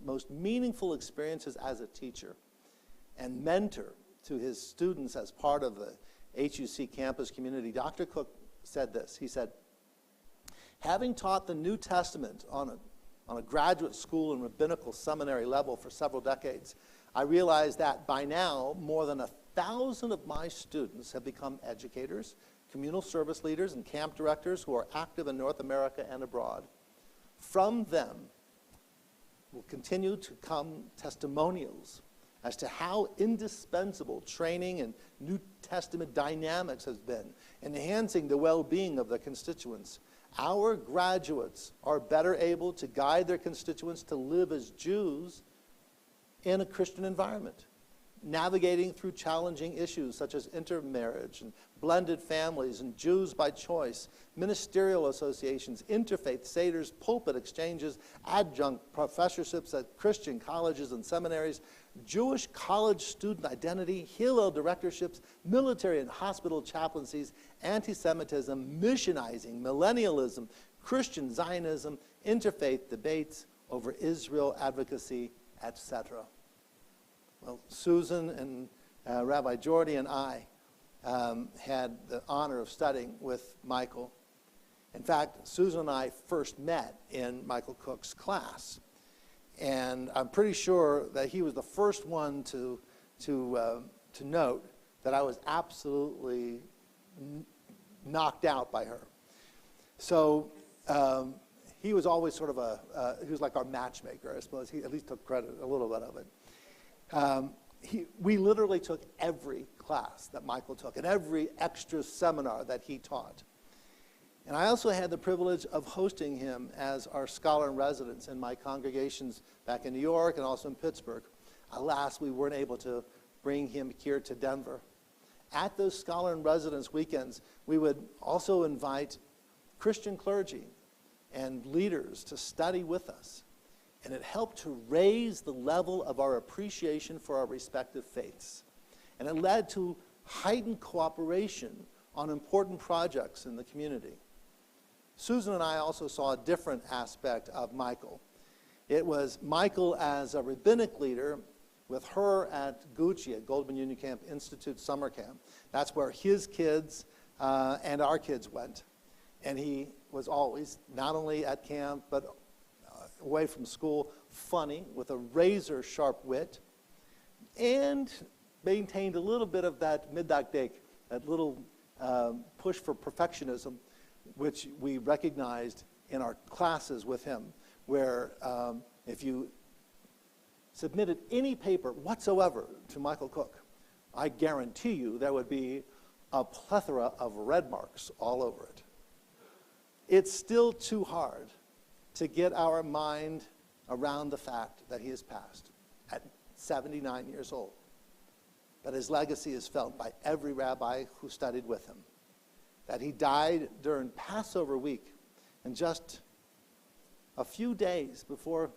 most meaningful experiences as a teacher and mentor to his students as part of the HUC campus community, Dr. Cook said this. He said, having taught the New Testament on a graduate school and rabbinical seminary level for several decades, I realized that by now more than 1,000 of my students have become educators, communal service leaders, and camp directors who are active in North America and abroad. From them will continue to come testimonials as to how indispensable training in New Testament dynamics has been, enhancing the well-being of their constituents. Our graduates are better able to guide their constituents to live as Jews in a Christian environment, navigating through challenging issues such as intermarriage and blended families and Jews by choice, ministerial associations, interfaith seders, pulpit exchanges, adjunct professorships at Christian colleges and seminaries, Jewish college student identity, Hillel directorships, military and hospital chaplaincies, anti-Semitism, missionizing, millennialism, Christian Zionism, interfaith debates over Israel advocacy, etc. Well, Susan and Rabbi Jordy and I had the honor of studying with Michael. In fact, Susan and I first met in Michael Cook's class. And I'm pretty sure that he was the first one to note that I was absolutely knocked out by her. So he was always sort of he was like our matchmaker, I suppose. He at least took credit, a little bit of it. We literally took every class that Michael took and every extra seminar that he taught. And I also had the privilege of hosting him as our scholar in residence in my congregations back in New York and also in Pittsburgh. Alas, we weren't able to bring him here to Denver. At those scholar in residence weekends, we would also invite Christian clergy and leaders to study with us. And it helped to raise the level of our appreciation for our respective faiths. And it led to heightened cooperation on important projects in the community. Susan and I also saw a different aspect of Michael. It was Michael as a rabbinic leader with her at Gucci, at Goldman Union Camp Institute Summer Camp. That's where his kids and our kids went. And he was always, not only at camp, but away from school, funny, with a razor-sharp wit, and maintained a little bit of that middak, that little push for perfectionism, which we recognized in our classes with him, where if you submitted any paper whatsoever to Michael Cook, I guarantee you there would be a plethora of red marks all over it. It's still too hard to get our mind around the fact that he has passed at 79 years old. But his legacy is felt by every rabbi who studied with him. That he died during Passover week, and just a few days before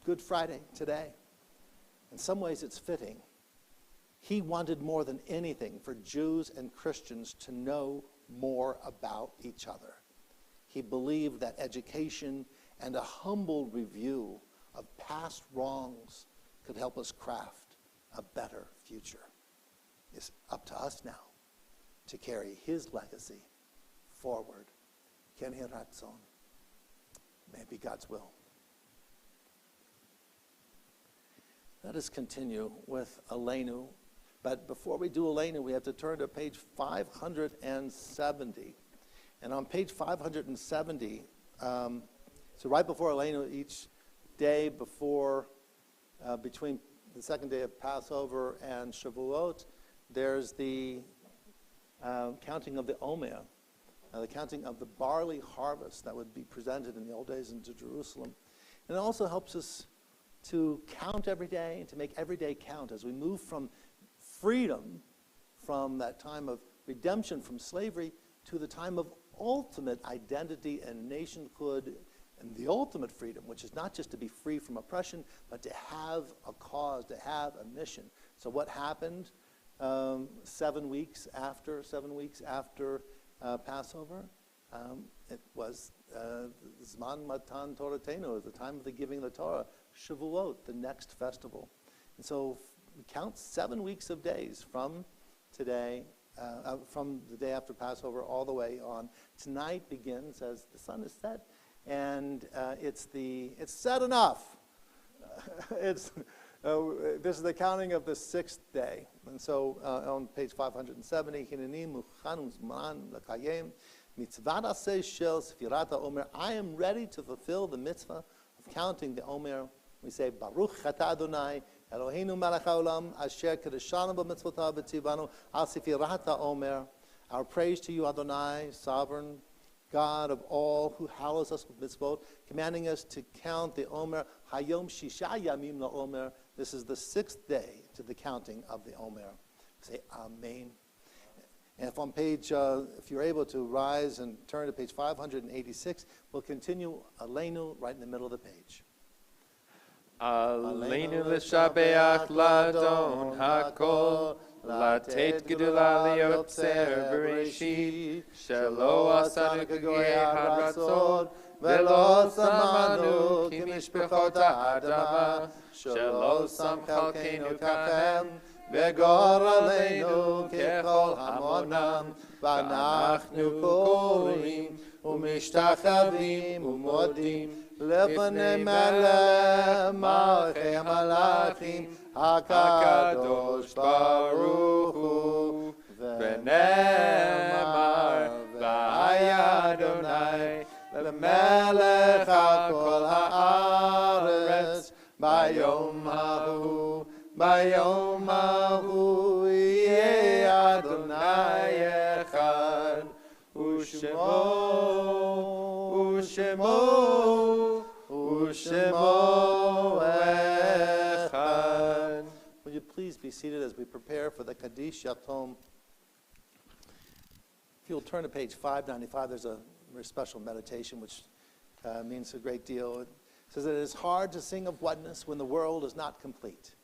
Good Friday today. In some ways it's fitting. He wanted more than anything for Jews and Christians to know more about each other. He believed that education and a humble review of past wrongs could help us craft a better future. It's up to us now to carry his legacy forward. Ken hi ratzon. May it be God's will. Let us continue with Aleinu. But before we do Aleinu, we have to turn to page 570. And on page 570, so right before Aleinu, each day before, between the second day of Passover and Shavuot, there's the counting of the Omer, the counting of the barley harvest that would be presented in the old days into Jerusalem. And it also helps us to count every day and to make every day count as we move from freedom, from that time of redemption from slavery, to the time of ultimate identity and nationhood and the ultimate freedom, which is not just to be free from oppression, but to have a cause, to have a mission. So what happened 7 weeks after Passover? It was Zman Matan Toratenu is the time of the giving of the Torah. Shavuot, the next festival. And so we count 7 weeks of days from today, from the day after Passover all the way on. Tonight begins as the sun is set, and it's set enough. This is the counting of the 6th day. And so on page 570, I am ready to fulfill the mitzvah of counting the Omer. We say, Baruch Atah Adonai, Eloheinu melech haolam, asher kedeshanu b'mitzvotav v'tzivanu, al sefirat ha'omer. Our praise to you, Adonai, sovereign God of all, who hallows us with mitzvot, commanding us to count the Omer, Hayom Shisha Yamim LaOmer. This is the 6th day to the counting of the Omer. Say Amen. And if on page, if you're able to rise and turn to page 586, we'll continue Aleinu right in the middle of the page. Aleinu l'shabeach ladon hakol, latet gedula liyotzer bereshit, shelo asanu k'goyei haratzon, velo samanu kimishpechot ha'adama, shelo sam chalkeinu kachem, v'gor aleinu kechol hamonam, v'anachnu korim, u'mishtachavim u'modim, לפני מלך מלכי המלאכים הקדוש ברוך הוא ונאמר והיה אדוני למלך על כל הארץ ביום ההוא יהיה אדוני אחד ושמו Will you please be seated as we prepare for the Kaddish Yatom? If you'll turn to page 595, there's a very special meditation which means a great deal. It says that it is hard to sing of oneness when the world is not complete,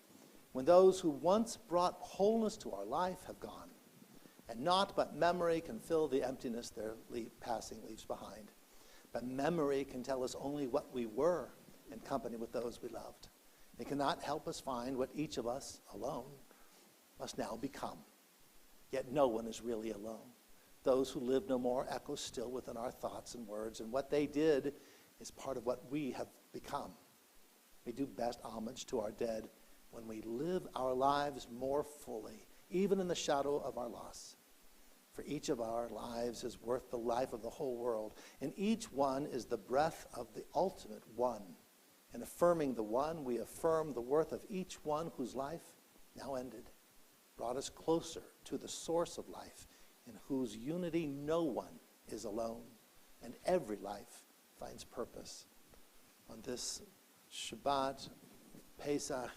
when those who once brought wholeness to our life have gone, and naught but memory can fill the emptiness their passing leaves behind. But memory can tell us only what we were in company with those we loved. It cannot help us find what each of us alone must now become. Yet no one is really alone. Those who live no more echo still within our thoughts and words, and what they did is part of what we have become. We do best homage to our dead when we live our lives more fully, even in the shadow of our loss. For each of our lives is worth the life of the whole world, and each one is the breath of the ultimate one. In affirming the one, we affirm the worth of each one whose life, now ended, brought us closer to the source of life, in whose unity no one is alone, and every life finds purpose. On this Shabbat, Pesach,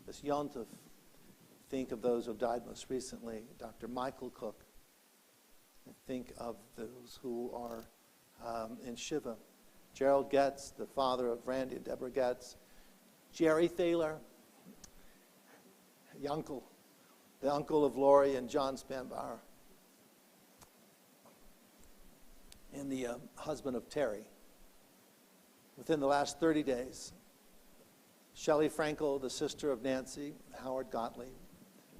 this Yontif, think of those who have died most recently, Dr. Michael Cook. Think of those who are in Shiva. Gerald Getz, the father of Randy and Deborah Getz. Jerry Thaler, the uncle of Lori and John Spanbauer. And the husband of Terry. Within the last 30 days, Shelley Frankel, the sister of Nancy, Howard Gottlieb.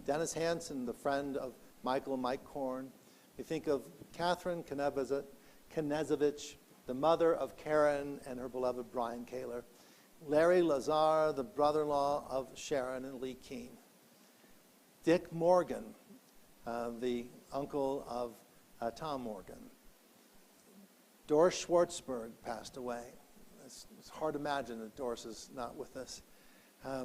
Dennis Hansen, the friend of Michael and Mike Korn. We think of Catherine Knezovich, the mother of Karen and her beloved Brian Kaler. Larry Lazar, the brother-in-law of Sharon and Lee Keene. Dick Morgan, the uncle of Tom Morgan. Doris Schwartzberg passed away. It's hard to imagine that Doris is not with us.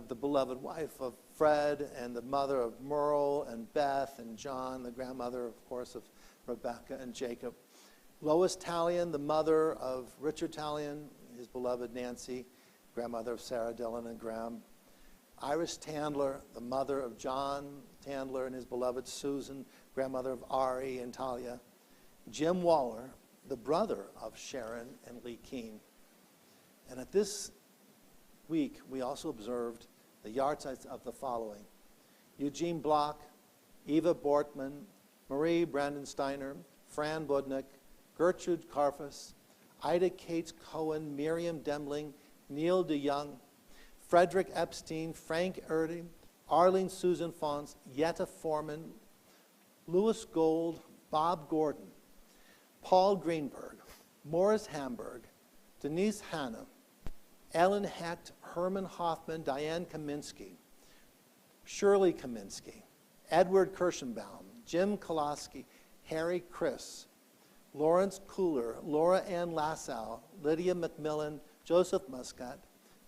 The beloved wife of Fred and the mother of Merle and Beth and John, the grandmother, of course, of Rebecca and Jacob. Lois Talion, the mother of Richard Talion, his beloved Nancy, grandmother of Sarah, Dylan, and Graham. Iris Tandler, the mother of John Tandler and his beloved Susan, grandmother of Ari and Talia. Jim Waller, the brother of Sharon and Lee Keene. And at this week, we also observed the yahrzeits of the following: Eugene Block, Eva Bortman, Marie Brandensteiner, Fran Budnick, Gertrude Karfus, Ida Cates Cohen, Miriam Demling, Neil DeYoung, Frederick Epstein, Frank Erding, Arlene Susan Fons, Yetta Foreman, Louis Gold, Bob Gordon, Paul Greenberg, Morris Hamburg, Denise Hanna, Ellen Hecht, Herman Hoffman, Diane Kaminsky, Shirley Kaminsky, Edward Kirschenbaum, Jim Kolaski, Harry Chris, Lawrence Cooler, Laura Ann Lassow, Lydia McMillan, Joseph Muscat,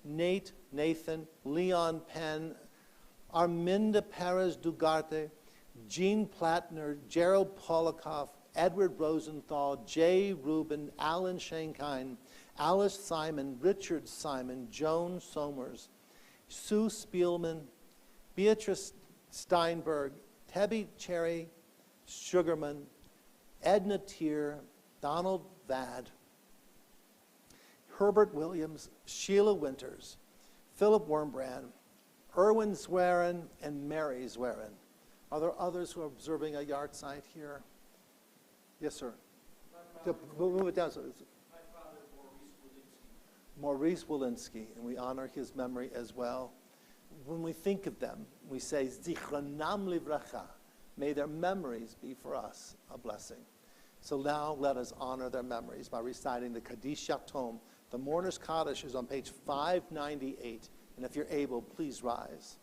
Nate Nathan, Leon Penn, Arminda Perez Dugarte, Jean Plattner, Gerald Polikoff, Edward Rosenthal, Jay Rubin, Alan Shankine, Alice Simon, Richard Simon, Joan Somers, Sue Spielman, Beatrice Steinberg, Tebby Cherry Sugarman, Edna Tier, Donald Vad, Herbert Williams, Sheila Winters, Philip Wormbrand, Erwin Zwerin, and Mary Zwerin. Are there others who are observing a yard site here? Yes, sir. Move it down. My father, Maurice Walensky. Maurice Walensky, and we honor his memory as well. When we think of them, we say, Zichronam livracha. May their memories be for us a blessing. So now let us honor their memories by reciting the Kaddish Yatom. The Mourner's Kaddish is on page 598. And if you're able, please rise.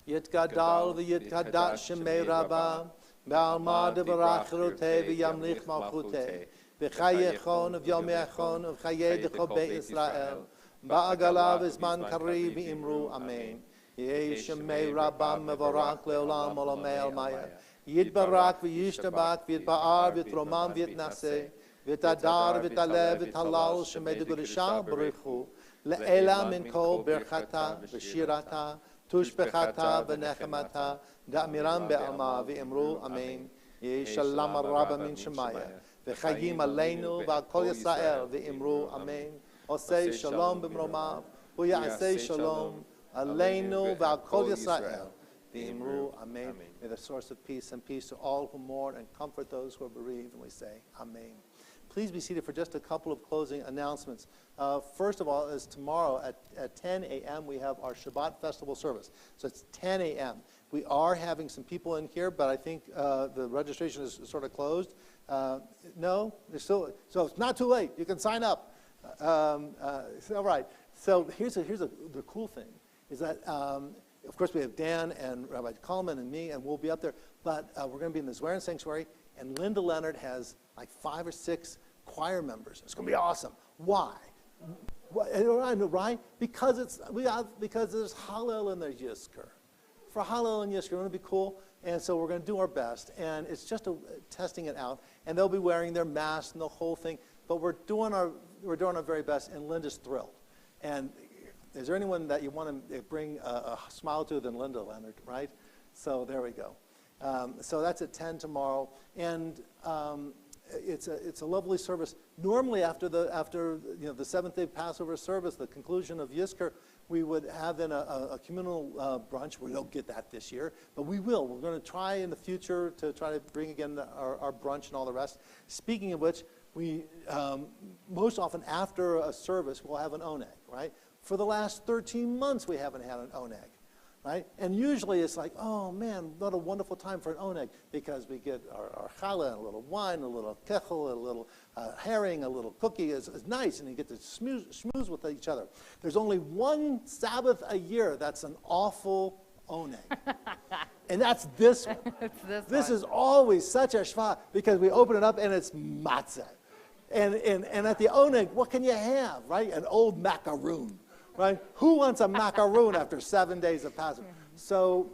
Yit gadal v'yit kadat shemei rabba, ba'alma devarach roteh v'yamlich malchuteh, v'chayechon v'yomechon v'chayedecho be'Yisrael, ba'agala v'zman kari v'imru amen. Yeh shemei rabba mevorach le'olam olamei almaya. Yitbarak v'yishtabak v'yitba'ar v'yitromam v'yitnaseh, v'tadar v'talev v'talal shemei degodesha b'richu, le'ela min kol berchata v'shirata, tushbechata v'nechemata, da'miram be'alma v'imru amen. Yeh shalom rabba min shemaya, v'chayim aleinu v'al Yisrael v'imru amen. Osei shalom b'mromav, v'ya'asei shalom aleinu v'al Yisrael v'imru amen. May the source of peace and peace to all who mourn and comfort those who are bereaved, and we say amen. Please be seated for just a couple of closing announcements. First of all, is tomorrow at 10 a.m. we have our Shabbat Festival service. So it's 10 a.m. We are having some people in here, but I think the registration is sort of closed. No, there's still, so it's not too late. You can sign up. All right. So here's the cool thing is that, of course, we have Dan and Rabbi Coleman and me, and we'll be up there. But we're going to be in the Zwerin Sanctuary, and Linda Leonard has like 5 or 6 choir members. It's going to be awesome. Why? Right? Because there's Hallel and there's Yizkor. For Hallel and Yizkor, it's going to be cool, and so we're going to do our best. And it's just testing it out. And they'll be wearing their masks and the whole thing. But we're doing our very best, and Linda's thrilled. And is there anyone that you want to bring a smile to than Linda Leonard, right? So there we go. So that's at 10 tomorrow, and it's a lovely service. Normally, after the seventh-day Passover service, the conclusion of Yizkor, we would have then a communal brunch. We don't get that this year, but we will. We're going to try in the future to try to bring again our brunch and all the rest. Speaking of which, we most often after a service we'll have an oneg, right? For the last 13 months, we haven't had an oneg. Right? And usually it's like, oh man, what a wonderful time for an oneg, because we get our challah and a little wine, a little kechel, a little herring, a little cookie. It's nice, and you get to schmooze with each other. There's only one Sabbath a year that's an awful oneg. And that's this one. This is always such a shva, because we open it up and it's matzah. And at the oneg, what can you have, right? An old macaroon. Right? Who wants a macaroon after 7 days of Passover? So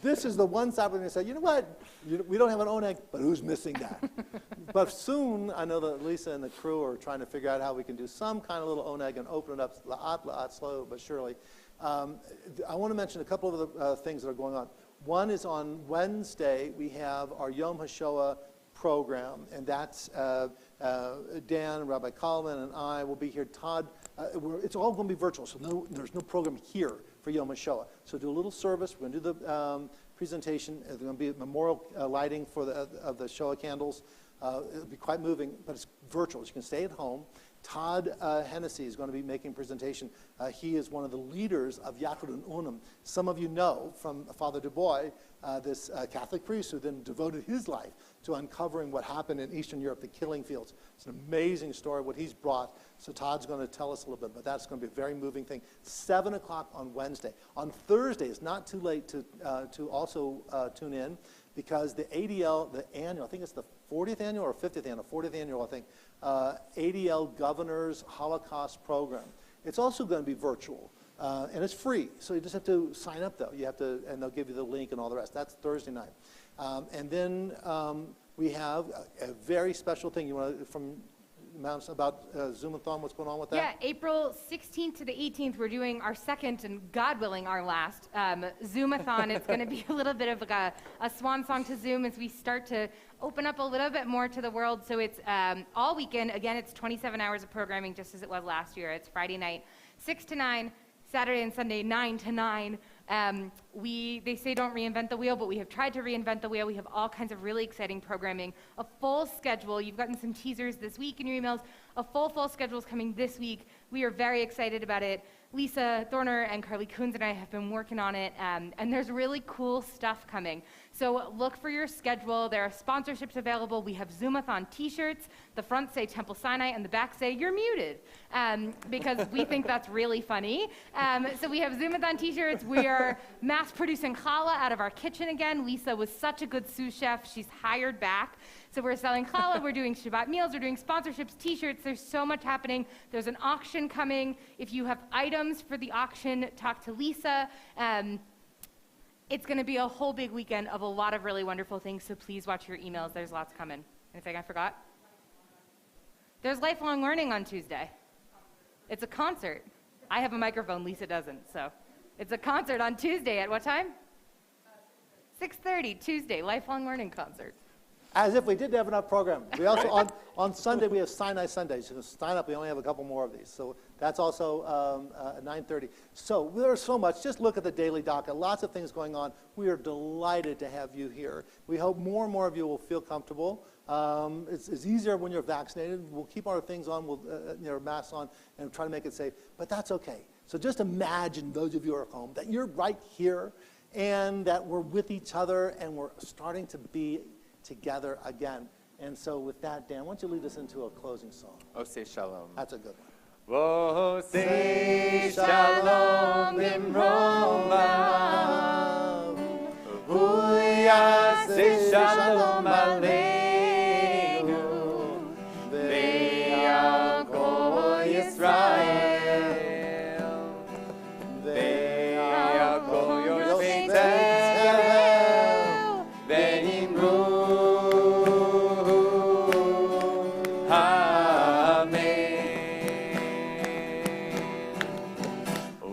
this is the one Sabbath you say, you know what? We don't have an oneg, but who's missing that? But soon, I know that Lisa and the crew are trying to figure out how we can do some kind of little oneg and open it up la'at, slow but surely. I want to mention a couple of the things that are going on. One is on Wednesday, we have our Yom HaShoah program, and that's Dan, Rabbi Coleman, and I will be here. Todd, it's all going to be virtual, so there's no program here for Yom HaShoah. So do a little service. We're going to do the presentation. There's going to be memorial lighting for of the Shoah candles. It'll be quite moving, but it's virtual. You can stay at home. Todd Hennessy is going to be making a presentation. He is one of the leaders of Yachad Unum. Some of you know from Father Du Bois, this Catholic priest who then devoted his life to uncovering what happened in Eastern Europe, the killing fields. It's an amazing story, what he's brought. So Todd's going to tell us a little bit, but that's going to be a very moving thing. 7 o'clock on Wednesday. On Thursday, it's not too late to also tune in, because the ADL, the annual, I think it's the 40th annual or 50th annual, 40th annual, I think, ADL Governor's Holocaust Program. It's also going to be virtual, and it's free. So you just have to sign up, though. You have to, and they'll give you the link and all the rest. That's Thursday night. And then we have a very special thing. You want to, from Mounts, about Zoomathon, what's going on with that? Yeah, April 16th to the 18th, we're doing our second, and God willing, our last Zoomathon. It's going to be a little bit of like a swan song to Zoom as we start to open up a little bit more to the world. So it's all weekend. Again, it's 27 hours of programming, just as it was last year. It's Friday night, 6 to 9, Saturday and Sunday, 9 to 9. They say don't reinvent the wheel, but we have tried to reinvent the wheel. We have all kinds of really exciting programming, a full schedule. You've gotten some teasers this week in your emails. A full schedule is coming this week. We are very excited about it. Lisa Thorner and Carly Coons and I have been working on it, and there's really cool stuff coming. So look for your schedule. There are sponsorships available. We have Zoomathon t-shirts. The front say Temple Sinai, and the back say you're muted, because we think that's really funny. So we have Zoomathon t-shirts. We are mass producing challah out of our kitchen again. Lisa was such a good sous chef. She's hired back. So we're selling challah, we're doing Shabbat meals, we're doing sponsorships, t-shirts. There's so much happening. There's an auction coming. If you have items for the auction, talk to Lisa. It's going to be a whole big weekend of a lot of really wonderful things, so please watch your emails. There's lots coming. Anything I forgot? There's lifelong learning on Tuesday. It's a concert. I have a microphone, Lisa doesn't, so it's a concert on Tuesday at what time? 6:30, Tuesday, lifelong learning concert. As if we didn't have enough program. We also, on Sunday, we have Sinai Sundays. You can sign up. We only have a couple more of these. So that's also at 9:30. So there's so much. Just look at the daily docket. Lots of things going on. We are delighted to have you here. We hope more and more of you will feel comfortable. It's easier when you're vaccinated. We'll keep our things on, we'll masks on, and try to make it safe. But that's okay. So just imagine, those of you who are at home, that you're right here, and that we're with each other, and we're starting to be together again. And so with that, Dan, why don't you lead us into a closing song? Oseh Shalom. That's a good one. Oseh Shalom Bimroma. Uyaseh Shalom Aleinu. Ve'yakol Yisrael. Ve'yakol Yoshvei Tevel. Ve'imru.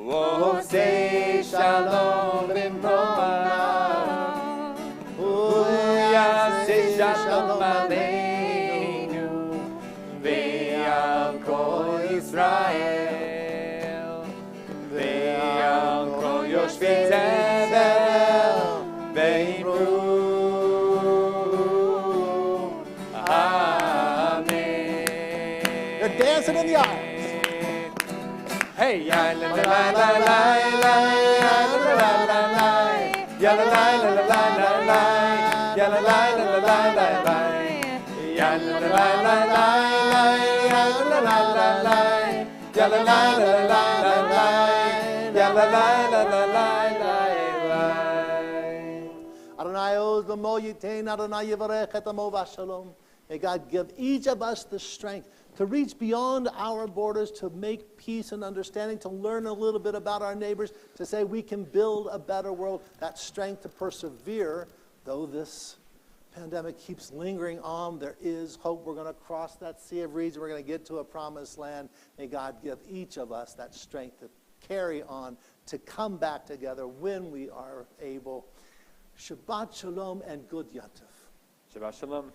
Oseh Shalom Bimroma. Uyaseh Shalom Aleinu. Ve'al Kol Yisrael. Ve'al Kol Yoshvei Tevel. Ve'imru. Amen. You're dancing in the aisles. Hey, ya la la la la la la, ya la la la la, ya la la la la la la, ya la la la la la la, ya la la la la la, ya la la la la, ya la la la la la, ya la la la la la. Adonai oz l'mo yitain, Adonai yivarech et amo v'shalom. May God give each of us the strength to reach beyond our borders, to make peace and understanding, to learn a little bit about our neighbors, to say we can build a better world, that strength to persevere. Though this pandemic keeps lingering on, there is hope. We're going to cross that sea of reeds. We're going to get to a promised land. May God give each of us that strength to carry on, to come back together when we are able. Shabbat Shalom and good Yontif. Shabbat Shalom.